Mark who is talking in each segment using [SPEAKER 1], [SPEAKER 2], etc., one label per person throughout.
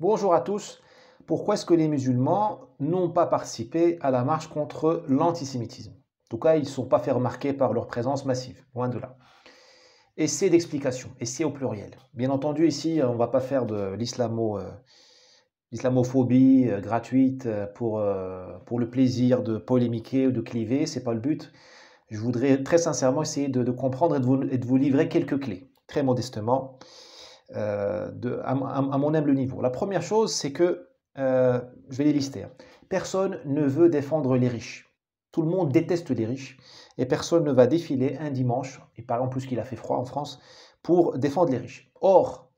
[SPEAKER 1] Bonjour à tous. Pourquoi est-ce que les musulmans n'ont pas participé à la marche contre l'antisémitisme? En tout cas, ils ne sont pas fait remarquer par leur présence massive, loin de là. Essai d'explication, essai au pluriel. Bien entendu, ici, on ne va pas faire de l'islamophobie gratuite pour le plaisir de polémiquer ou de cliver, c'est pas le but. Je voudrais très sincèrement essayer de comprendre et de vous livrer quelques clés, très modestement, à mon humble niveau. La première chose, c'est que, je vais les lister, hein. Personne ne veut défendre les riches. Tout le monde déteste les riches et personne ne va défiler un dimanche, et par exemple plus qu'il a fait froid en France, pour défendre les riches. Or,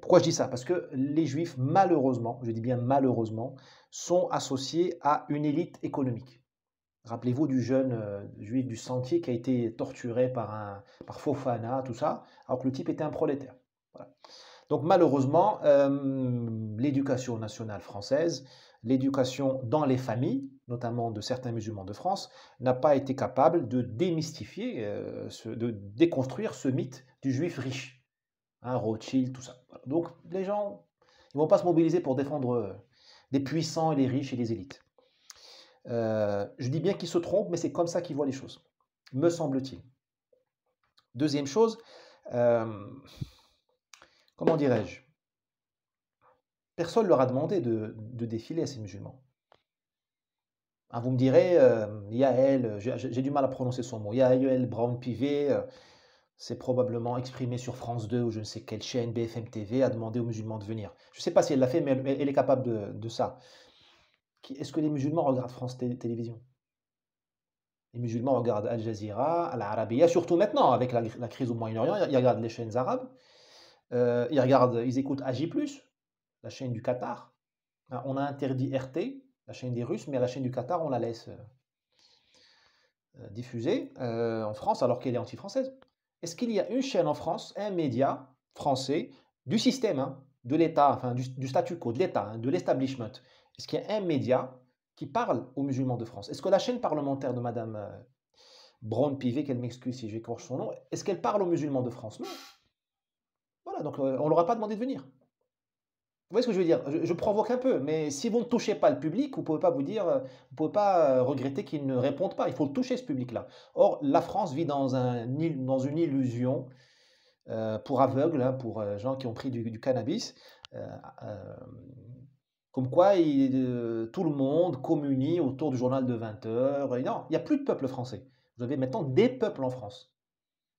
[SPEAKER 1] pourquoi je dis ça? Parce que les juifs, malheureusement, je dis bien malheureusement, sont associés à une élite économique. Rappelez-vous du jeune juif du Sentier qui a été torturé par Fofana, tout ça, alors que le type était un prolétaire. Voilà. Donc malheureusement, l'éducation nationale française, l'éducation dans les familles, notamment de certains musulmans de France, n'a pas été capable de démystifier, de déconstruire ce mythe du juif riche, hein, Rothschild, tout ça. Voilà. Donc les gens, ils ne vont pas se mobiliser pour défendre les puissants et les riches et les élites. Je dis bien qu'ils se trompent, mais c'est comme ça qu'ils voient les choses, me semble-t-il. Deuxième chose, comment dirais-je? Personne ne leur a demandé de défiler à ces musulmans. Ah, vous me direz, Yael, j'ai du mal à prononcer son mot, Yael Braun-Pivet, c'est probablement exprimé sur France 2 ou je ne sais quelle chaîne, BFM TV, a demandé aux musulmans de venir. Je ne sais pas si elle l'a fait, mais elle est capable de ça. Est-ce que les musulmans regardent France Télévisions? Les musulmans regardent Al Jazeera, Al Arabiya, surtout maintenant avec la crise au Moyen-Orient, ils regardent les chaînes arabes, ils écoutent AJ+, la chaîne du Qatar. Hein, on a interdit RT, la chaîne des Russes, mais la chaîne du Qatar, on la laisse diffuser en France alors qu'elle est anti-française. Est-ce qu'il y a une chaîne en France, un média français, du système, hein, de l'État, enfin du statu quo, de l'État, hein, de l'establishment? Est-ce qu'il y a un média qui parle aux musulmans de France? Est-ce que la chaîne parlementaire de Madame Braun-Pivet, qu'elle m'excuse si j'écorche son nom, est-ce qu'elle parle aux musulmans de France? Non. Voilà, donc on ne leur a pas demandé de venir. Vous voyez ce que je veux dire? Je provoque un peu, mais si vous ne touchez pas le public, vous ne pouvez pas vous dire, vous pouvez pas regretter qu'ils ne répondent pas. Il faut toucher ce public-là. Or, la France vit dans une illusion pour aveugles, hein, pour gens qui ont pris du cannabis, euh, euh, comme quoi tout le monde communie autour du journal de 20 heures. Et non, il n'y a plus de peuple français. Vous avez maintenant des peuples en France.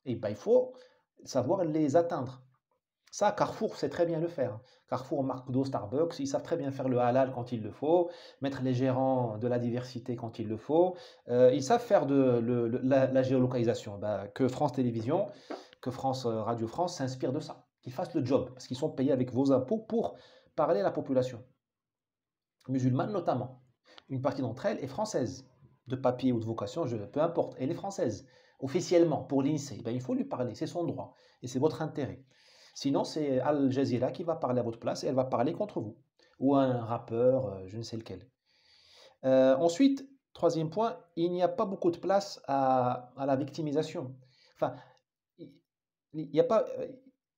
[SPEAKER 1] Et ben, il faut savoir les atteindre. Ça, Carrefour sait très bien le faire. Carrefour, McDo, Starbucks, ils savent très bien faire le halal quand il le faut, mettre les gérants de la diversité quand il le faut. Ils savent faire la géolocalisation. Bah, que France Télévisions, que France Radio France s'inspirent de ça. Qu'ils fassent le job, parce qu'ils sont payés avec vos impôts pour parler à la population, musulmane notamment. Une partie d'entre elles est française, de papier ou de vocation, peu importe, elle est française. Officiellement, pour l'INSEE, ben, il faut lui parler, c'est son droit, et c'est votre intérêt. Sinon, c'est Al Jazeera qui va parler à votre place et elle va parler contre vous. Ou un rappeur, je ne sais lequel. Ensuite, troisième point, il n'y a pas beaucoup de place à la victimisation. Enfin, il y a pas,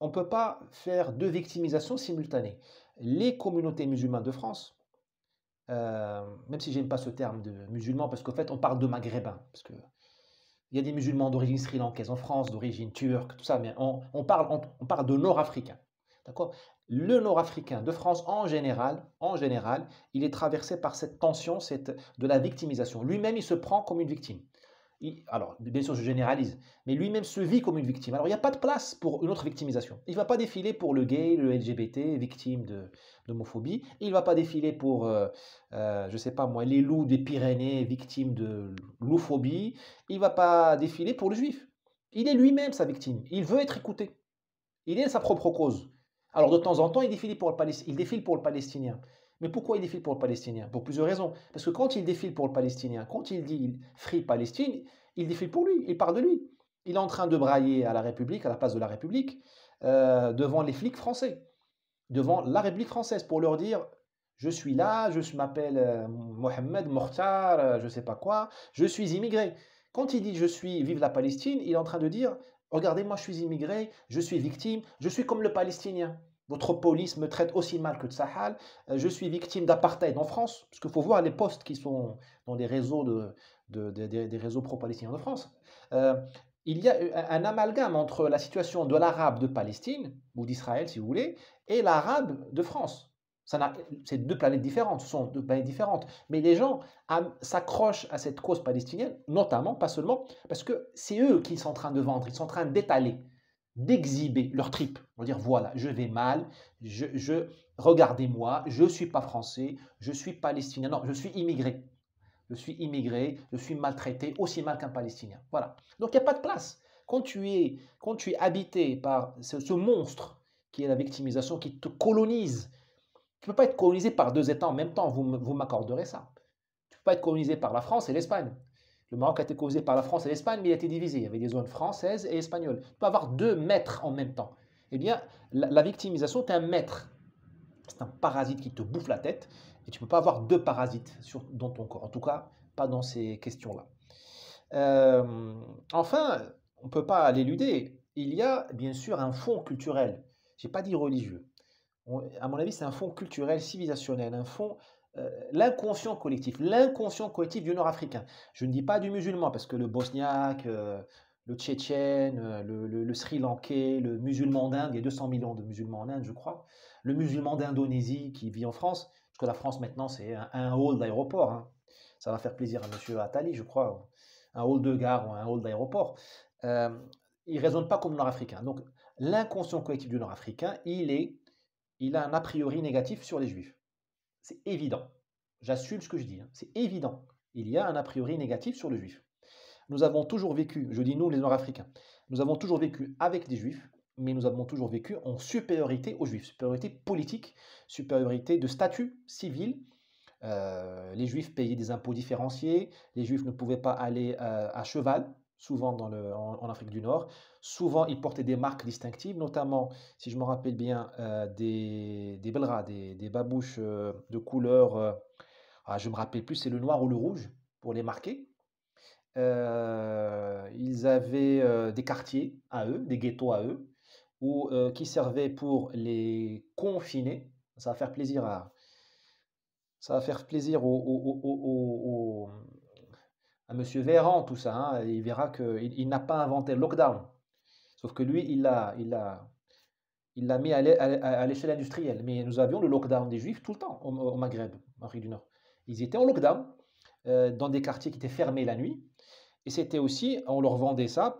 [SPEAKER 1] on ne peut pas faire deux victimisations simultanées. Les communautés musulmanes de France, même si j'aime pas ce terme de musulman, parce qu'en fait, on parle de maghrébins, parce que il y a des musulmans d'origine sri-lankaise en France, d'origine turque, tout ça, mais on parle de nord-africain. D'accord? Le nord-africain de France, en général, il est traversé par cette tension, de la victimisation. Lui-même, il se prend comme une victime. Alors, bien sûr, je généralise, mais lui-même se vit comme une victime. Alors, il n'y a pas de place pour une autre victimisation. Il ne va pas défiler pour le gay, le LGBT, victime d'homophobie. Il ne va pas défiler pour, je ne sais pas moi, les loups des Pyrénées, victimes de louphobie. Il ne va pas défiler pour le juif. Il est lui-même sa victime. Il veut être écouté. Il est sa propre cause. Alors, de temps en temps, il défile pour le Palestinien. Mais pourquoi il défile pour le Palestinien? Pour plusieurs raisons. Parce que quand il défile pour le Palestinien, quand il dit Free Palestine, il défile pour lui, il parle de lui. Il est en train de brailler à la République, à la place de la République, devant les flics français, devant la République française, pour leur dire je suis là, je m'appelle Mohamed Mortar, je ne sais pas quoi, je suis immigré. Quand il dit je suis, vive la Palestine, il est en train de dire regardez, moi je suis immigré, je suis victime, je suis comme le Palestinien. Votre police me traite aussi mal que de Sahel. Je suis victime d'apartheid en France, parce qu'il faut voir les postes qui sont dans les réseaux des réseaux pro-palestiniens de France. Euh, il y a un amalgame entre la situation de l'arabe de Palestine, ou d'Israël si vous voulez, et l'arabe de France. C'est deux planètes différentes, ce sont deux planètes différentes. Mais les gens s'accrochent à cette cause palestinienne, notamment, pas seulement, parce que c'est eux qui sont en train de vendre, ils sont en train d'étaler, d'exhiber leur trip. On va dire, voilà, je vais mal, regardez-moi, je ne suis pas français, je suis palestinien, non, je suis immigré. Je suis immigré, je suis maltraité aussi mal qu'un Palestinien. Voilà. Donc il n'y a pas de place. Quand tu es habité par ce monstre qui est la victimisation, qui te colonise, tu ne peux pas être colonisé par deux États en même temps, vous m'accorderez ça. Tu ne peux pas être colonisé par la France et l'Espagne. Le Maroc a été colonisé par la France et l'Espagne, mais il a été divisé. Il y avait des zones françaises et espagnoles. Tu peux avoir deux maîtres en même temps. Eh bien, la victimisation, tu es un maître. C'est un parasite qui te bouffe la tête et tu ne peux pas avoir deux parasites dans ton corps. En tout cas, pas dans ces questions-là. Euh, enfin, on ne peut pas l'éluder. Il y a bien sûr un fond culturel. Je n'ai pas dit religieux. À mon avis, c'est un fond culturel, civilisationnel, un fond, l'inconscient collectif du Nord-Africain. Je ne dis pas du musulman, parce que le bosniaque, le tchétchène, le Sri Lankais, le musulman d'Inde, il y a 200 millions de musulmans en Inde, je crois, le musulman d'Indonésie qui vit en France, parce que la France maintenant c'est un hall d'aéroport, hein. Ça va faire plaisir à monsieur Attali, je crois, un hall de gare ou un hall d'aéroport. Euh, il ne raisonne pas comme Nord-Africain. Donc l'inconscient collectif du Nord-Africain, il a un a priori négatif sur les juifs. C'est évident. J'assume ce que je dis, hein. C'est évident. Il y a un a priori négatif sur le juif. Nous avons toujours vécu, je dis nous les Nord-Africains, nous avons toujours vécu avec des juifs, mais nous avons toujours vécu en supériorité aux juifs, supériorité politique, supériorité de statut civil. Les juifs payaient des impôts différenciés, les juifs ne pouvaient pas aller à cheval, souvent en Afrique du Nord. Souvent, ils portaient des marques distinctives, notamment, si je me rappelle bien, des belras, des babouches de couleur, je ne me rappelle plus, c'est le noir ou le rouge pour les marquer. Ils avaient des quartiers à eux, des ghettos à eux, qui servaient pour les confiner. Ça va faire plaisir ça va faire plaisir à Monsieur Véran, tout ça, hein. Il verra qu'il n'a pas inventé le lockdown. Sauf que lui, il l'a mis à l'échelle industrielle. Mais nous avions le lockdown des Juifs tout le temps au Maghreb, en Afrique du Nord. Ils étaient en lockdown dans des quartiers qui étaient fermés la nuit. Et c'était aussi, on leur vendait ça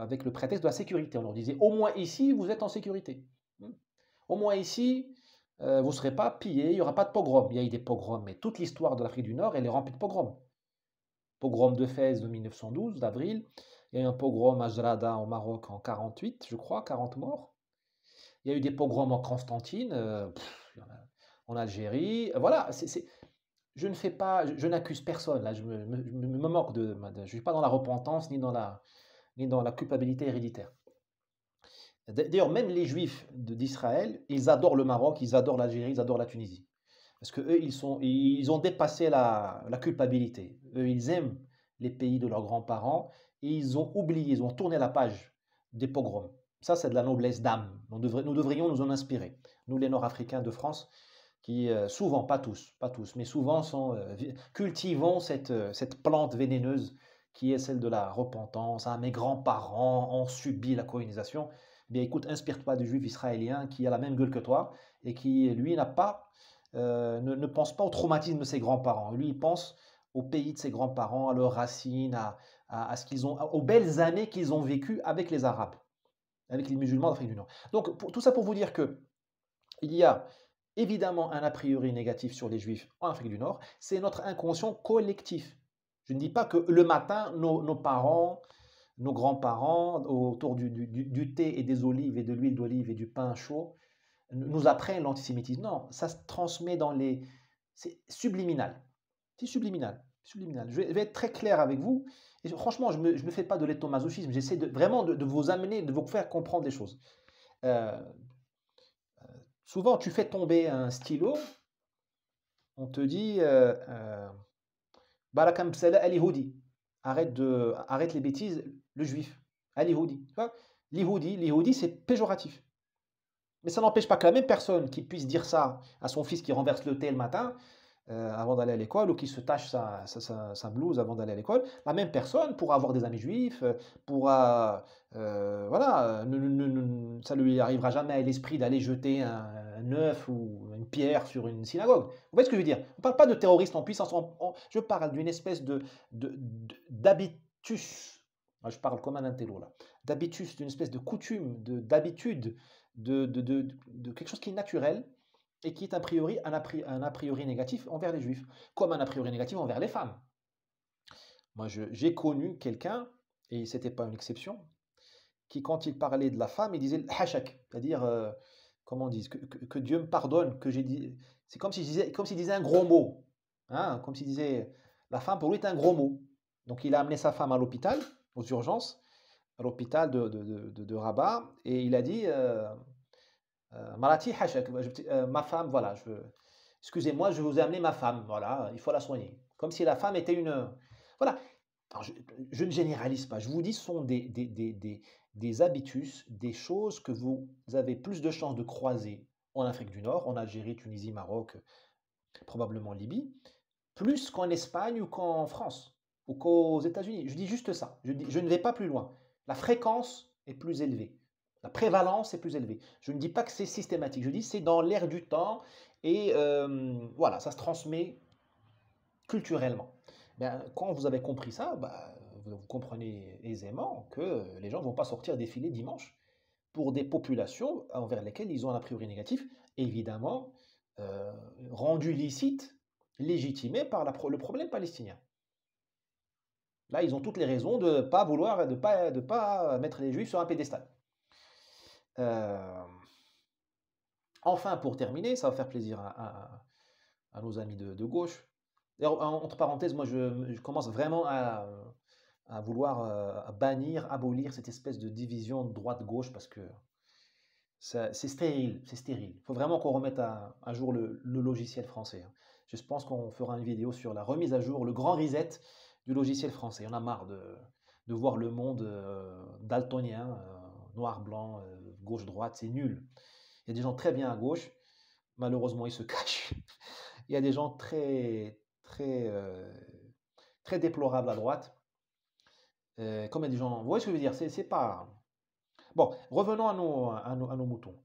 [SPEAKER 1] avec le prétexte de la sécurité. On leur disait, au moins ici, vous êtes en sécurité. Au moins ici, vous ne serez pas pillés, il n'y aura pas de pogrom. Il y a eu des pogroms, mais toute l'histoire de l'Afrique du Nord, elle est remplie de pogroms. Pogrom de Fès de 1912, d'avril. Il y a eu un pogrom à Jrada au Maroc en 48, je crois, 40 morts. Il y a eu des pogroms en Constantine, en Algérie. Voilà, je ne fais pas, je n'accuse personne. Là, je me moque je ne suis pas dans la repentance ni dans la culpabilité héréditaire. D'ailleurs, même les Juifs d'Israël, ils adorent le Maroc, ils adorent l'Algérie, ils adorent la Tunisie. Parce qu'eux, ils ont dépassé la culpabilité. Eux, ils aiment les pays de leurs grands-parents et ils ont oublié, ils ont tourné la page des pogroms. Ça, c'est de la noblesse d'âme. Nous devrions nous en inspirer. Nous, les Nord-Africains de France, qui souvent, pas tous, mais souvent cultivons cette plante vénéneuse qui est celle de la repentance. Ah, mes grands-parents ont subi la colonisation. Bien écoute, inspire-toi du juif israélien qui a la même gueule que toi et qui, lui, ne pense pas au traumatisme de ses grands-parents. Lui, il pense au pays de ses grands-parents, à leurs racines, à ce qu'ils ont, aux belles années qu'ils ont vécues avec les Arabes, avec les musulmans d'Afrique du Nord. Donc, tout ça pour vous dire que il y a évidemment un a priori négatif sur les juifs en Afrique du Nord. C'est notre inconscient collectif. Je ne dis pas que le matin, nos parents, nos grands-parents, autour du thé et des olives et de l'huile d'olive et du pain chaud, nous apprennent l'antisémitisme. Non, ça se transmet c'est subliminal. C'est subliminal. Subliminal. Je vais être très clair avec vous. Et franchement, je ne me fais pas de l'éthomasochisme. J'essaie vraiment de vous amener, de vous faire comprendre les choses. Euh, Souvent, tu fais tomber un stylo, on te dit Barakam Bsala al-Yahudi. Arrête les bêtises, le juif. Al-Yahudi. Tu vois, l'Yahudi, c'est péjoratif. Mais ça n'empêche pas que la même personne qui puisse dire ça à son fils qui renverse le thé le matin, avant d'aller à l'école, ou qui se tache sa blouse avant d'aller à l'école, la même personne pourra avoir des amis juifs, pourra, voilà, ça lui arrivera jamais à l'esprit d'aller jeter un œuf ou une pierre sur une synagogue. Vous voyez ce que je veux dire? On ne parle pas de terroristes en puissance, je parle d'une espèce d'habitus. Ah, je parle comme un intello là. D'habitus, d'une espèce de coutume, d'habitude, de quelque chose qui est naturel et qui est un a priori négatif envers les juifs, comme un a priori négatif envers les femmes. Moi, j'ai connu quelqu'un, et c'était pas une exception, qui, quand il parlait de la femme, il disait le hachak, c'est-à-dire, comment on dit, que Dieu me pardonne, que j'ai dit. C'est comme s'il disait un gros mot. Hein, comme s'il disait. La femme, pour lui, est un gros mot. Donc, il a amené sa femme à l'hôpital, aux urgences, à l'hôpital de Rabat, et il a dit Malati hachak, ma femme, voilà, excusez-moi, je vous ai amené ma femme, voilà, il faut la soigner. Comme si la femme était une. Voilà. Alors, je ne généralise pas, je vous dis, ce sont des habitus, des choses que vous avez plus de chances de croiser en Afrique du Nord, en Algérie, Tunisie, Maroc, probablement Libye, plus qu'en Espagne ou qu'en France ou qu'aux États-Unis. Je dis juste ça, je ne vais pas plus loin. La fréquence est plus élevée. La prévalence est plus élevée. Je ne dis pas que c'est systématique, je dis c'est dans l'air du temps et voilà, ça se transmet culturellement. Ben, quand vous avez compris ça, bah, vous comprenez aisément que les gens ne vont pas sortir défiler dimanche pour des populations envers lesquelles ils ont un a priori négatif, évidemment euh, rendu licite, légitimé par le problème palestinien. Là, ils ont toutes les raisons de ne pas vouloir, de pas mettre les juifs sur un pédestal. Euh, Enfin, pour terminer, ça va faire plaisir à nos amis de gauche. D'ailleurs, entre parenthèses, moi, je commence vraiment à vouloir à bannir, abolir cette espèce de division droite-gauche parce que c'est stérile, c'est stérile. Il faut vraiment qu'on remette à jour le logiciel français. Hein. Je pense qu'on fera une vidéo sur la remise à jour, le grand reset du logiciel français. On a marre de voir le monde daltonien, noir-blanc, gauche-droite, c'est nul. Il y a des gens très bien à gauche, malheureusement ils se cachent. Il y a des gens très déplorables à droite, comme il y a des gens. Vous voyez ce que je veux dire? C'est pas. Bon, revenons à nos moutons.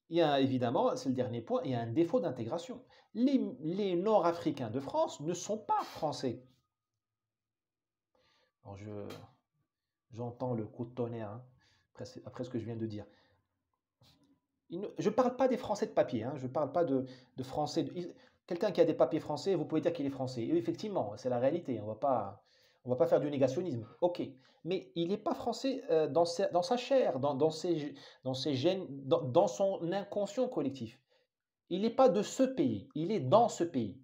[SPEAKER 1] Il y a évidemment, c'est le dernier point, il y a un défaut d'intégration. Les Nord-Africains de France ne sont pas français. Alors j'entends le coup de tonnerre hein, après ce que je viens de dire. Je ne parle pas des Français de papier, hein, je ne parle pas de Français. Quelqu'un qui a des papiers français, vous pouvez dire qu'il est français. Et effectivement, c'est la réalité. On va pas faire du négationnisme. Ok. Mais il n'est pas français dans sa chair, dans ses gènes, dans son inconscient collectif. Il n'est pas de ce pays. Il est dans ce pays.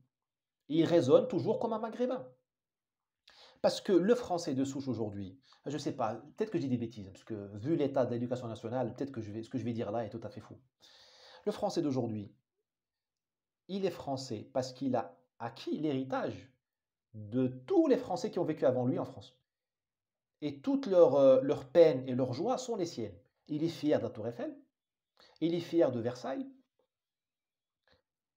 [SPEAKER 1] Il raisonne toujours comme un maghrébin. Parce que le français de souche aujourd'hui, je ne sais pas, peut-être que je dis des bêtises, parce que vu l'état de l'éducation nationale, peut-être que ce que je vais dire là est tout à fait faux. Le français d'aujourd'hui, il est français parce qu'il a acquis l'héritage de tous les Français qui ont vécu avant lui en France. Et toutes leurs peines et leurs joies sont les siennes. Il est fier de la Tour Eiffel, il est fier de Versailles,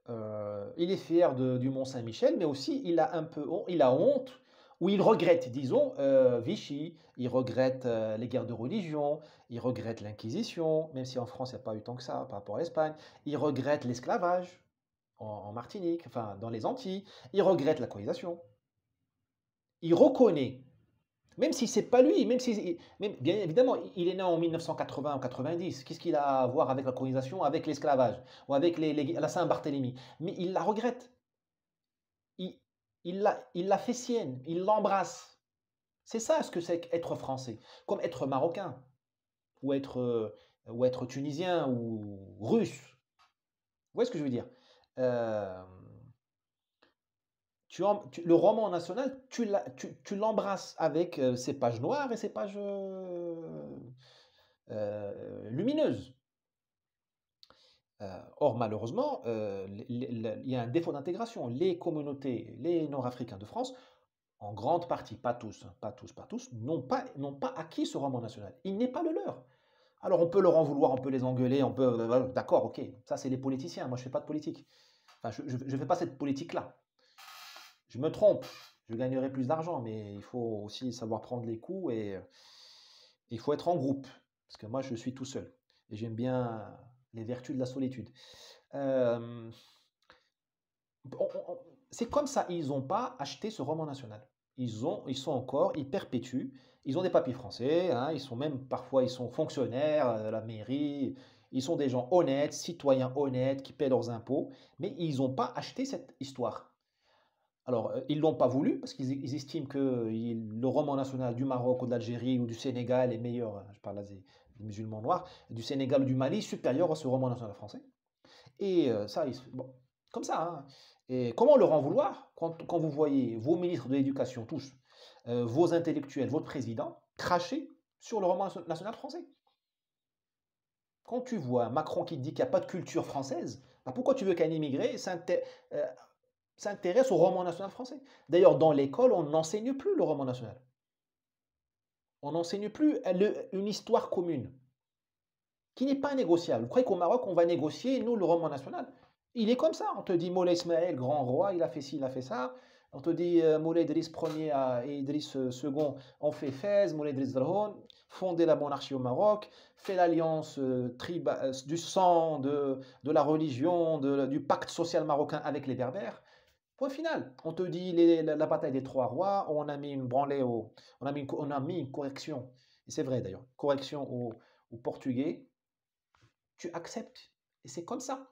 [SPEAKER 1] il est fier du Mont Saint-Michel, mais aussi il a honte, ou il regrette, disons, Vichy, il regrette les guerres de religion, il regrette l'Inquisition, même si en France il n'y a pas eu tant que ça par rapport à l'Espagne, il regrette l'esclavage en Martinique, enfin dans les Antilles, il regrette la colonisation, il reconnaît, même si c'est pas lui, même, bien évidemment, il est né en 1980 ou 90, qu'est-ce qu'il a à voir avec la colonisation, avec l'esclavage, ou avec la Saint-Barthélemy, mais il la regrette. Il, il la fait sienne, il l'embrasse. C'est ça ce que c'est qu'être français, comme être marocain, ou être tunisien, ou russe. Vous voyez ce que je veux dire? Euh, le roman national, tu l'embrasses avec ses pages noires et ses pages lumineuses. Or, malheureusement, il y a un défaut d'intégration. Les communautés, les Nord-Africains de France, en grande partie, pas tous, hein, pas tous, n'ont pas acquis ce roman national. Il n'est pas le leur. Alors on peut leur en vouloir, on peut les engueuler, on peut... voilà, d'accord, ok, ça c'est les politiciens, moi je fais pas de politique. Enfin, je ne fais pas cette politique-là. Je me trompe, je gagnerai plus d'argent, mais il faut aussi savoir prendre les coups et il faut être en groupe, parce que moi je suis tout seul. Et j'aime bien les vertus de la solitude. Euh, c'est comme ça, ils n'ont pas acheté ce roman national. Ils sont encore, ils perpétuent, ils ont des papiers français, hein, ils sont même parfois ils sont fonctionnaires de la mairie, ils sont des gens honnêtes, citoyens honnêtes, qui paient leurs impôts, mais ils n'ont pas acheté cette histoire. Alors, ils ne l'ont pas voulu parce qu'ils estiment que le roman national du Maroc ou de l'Algérie ou du Sénégal est meilleur, je parle là des musulmans noirs, du Sénégal ou du Mali, supérieur à ce roman national français. Et ça, bon, comme ça, hein. Et comment leur en vouloir quand vous voyez vos ministres de l'Éducation, tous, vos intellectuels, votre président, cracher sur le roman national français? Quand tu vois Macron qui dit qu'il n'y a pas de culture française, bah pourquoi tu veux qu'un immigré euh, s'intéresse au roman national français? D'ailleurs, dans l'école, on n'enseigne plus le roman national. On n'enseigne plus une histoire commune qui n'est pas négociable. Vous croyez qu'au Maroc, on va négocier, nous, le roman national? Il est comme ça. On te dit Moulay Ismaël, grand roi, il a fait ci, il a fait ça. On te dit Moulay Idriss Ier et Idriss II ont fait Fès, Moulay Idriss Drhoun, fondé la monarchie au Maroc, fait l'alliance du sang, de la religion, du pacte social marocain avec les Berbères. Point final. On te dit la bataille des trois rois, on a mis une branlée on a mis une correction, et c'est vrai d'ailleurs, correction aux Portugais, tu acceptes. Et c'est comme ça.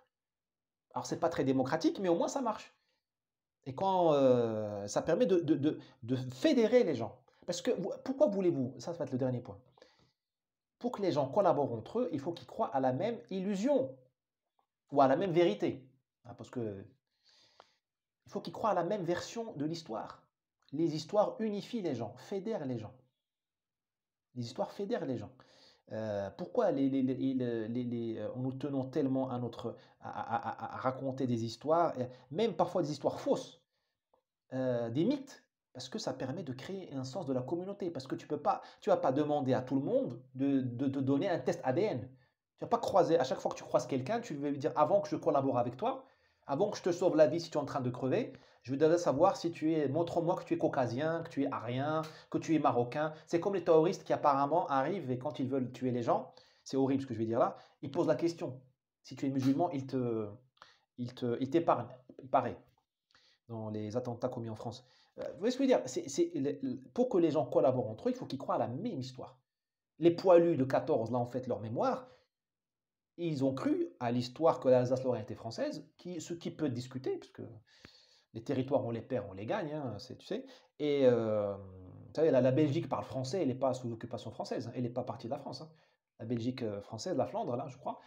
[SPEAKER 1] Alors, c'est pas très démocratique, mais au moins ça marche. Et quand ça permet de fédérer les gens. Parce que pourquoi voulez-vous, ça va être le dernier point, pour que les gens collaborent entre eux, il faut qu'ils croient à la même illusion ou à la même vérité. Hein, parce que il faut qu'ils croient à la même version de l'histoire. Les histoires unifient les gens, fédèrent les gens. Les histoires fédèrent les gens. Pourquoi nous tenons tellement à raconter des histoires, même parfois des histoires fausses, des mythes? Parce que ça permet de créer un sens de la communauté. Parce que tu vas pas demander à tout le monde de donner un test ADN. Tu vas pas croiser, à chaque fois que tu croises quelqu'un, tu vas lui dire avant que je collabore avec toi, avant que je te sauve la vie si tu es en train de crever, je voudrais savoir si montre-moi que tu es caucasien, que tu es arien, que tu es marocain. C'est comme les terroristes qui apparemment arrivent et quand ils veulent tuer les gens, c'est horrible ce que je vais dire là, ils posent la question. Si tu es musulman, ils t'épargnent, il paraît, dans les attentats commis en France. Vous voyez ce que je veux dire? Pour que les gens collaborent entre eux, il faut qu'ils croient à la même histoire. Les poilus de 14, là, en fait, leur mémoire, ils ont cru à l'histoire que l'Alsace-Lorraine était française, ce qui peut discuter, parce que les territoires, on les perd, on les gagne, hein, tu sais. Et vous savez, la Belgique parle français, elle n'est pas sous occupation française, hein, elle n'est pas partie de la France, hein. La Belgique française, la Flandre, là, je crois,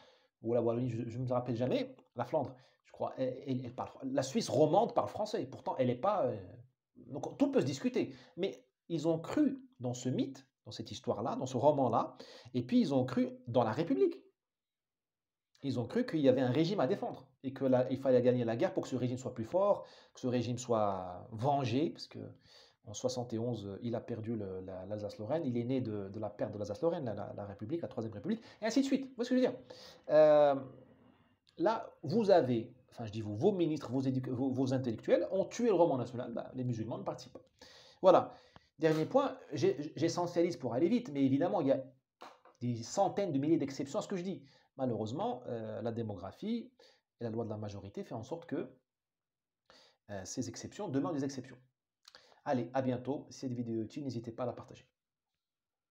[SPEAKER 1] ou la Wallonie, je ne me rappelle jamais, la Flandre, je crois, elle parle, la Suisse romande parle français, pourtant elle n'est pas... donc tout peut se discuter, mais ils ont cru dans ce mythe, dans cette histoire-là, dans ce roman-là, et puis ils ont cru dans la République. Ils ont cru qu'il y avait un régime à défendre et qu'il fallait gagner la guerre pour que ce régime soit plus fort, que ce régime soit vengé, parce que en 71, il a perdu l'Alsace-Lorraine, il est né de la perte de l'Alsace-Lorraine, la République, la Troisième République, et ainsi de suite. Vous voyez ce que je veux dire? Euh, Là, vous avez, enfin je dis vous, vos ministres, vos intellectuels ont tué le roman national, bah, les musulmans ne participent pas. Voilà. Dernier point, j'essentialise pour aller vite, mais évidemment, il y a des centaines de milliers d'exceptions à ce que je dis. Malheureusement, la démographie et la loi de la majorité fait en sorte que ces exceptions demeurent des exceptions. Allez, à bientôt. Si cette vidéo est utile, n'hésitez pas à la partager.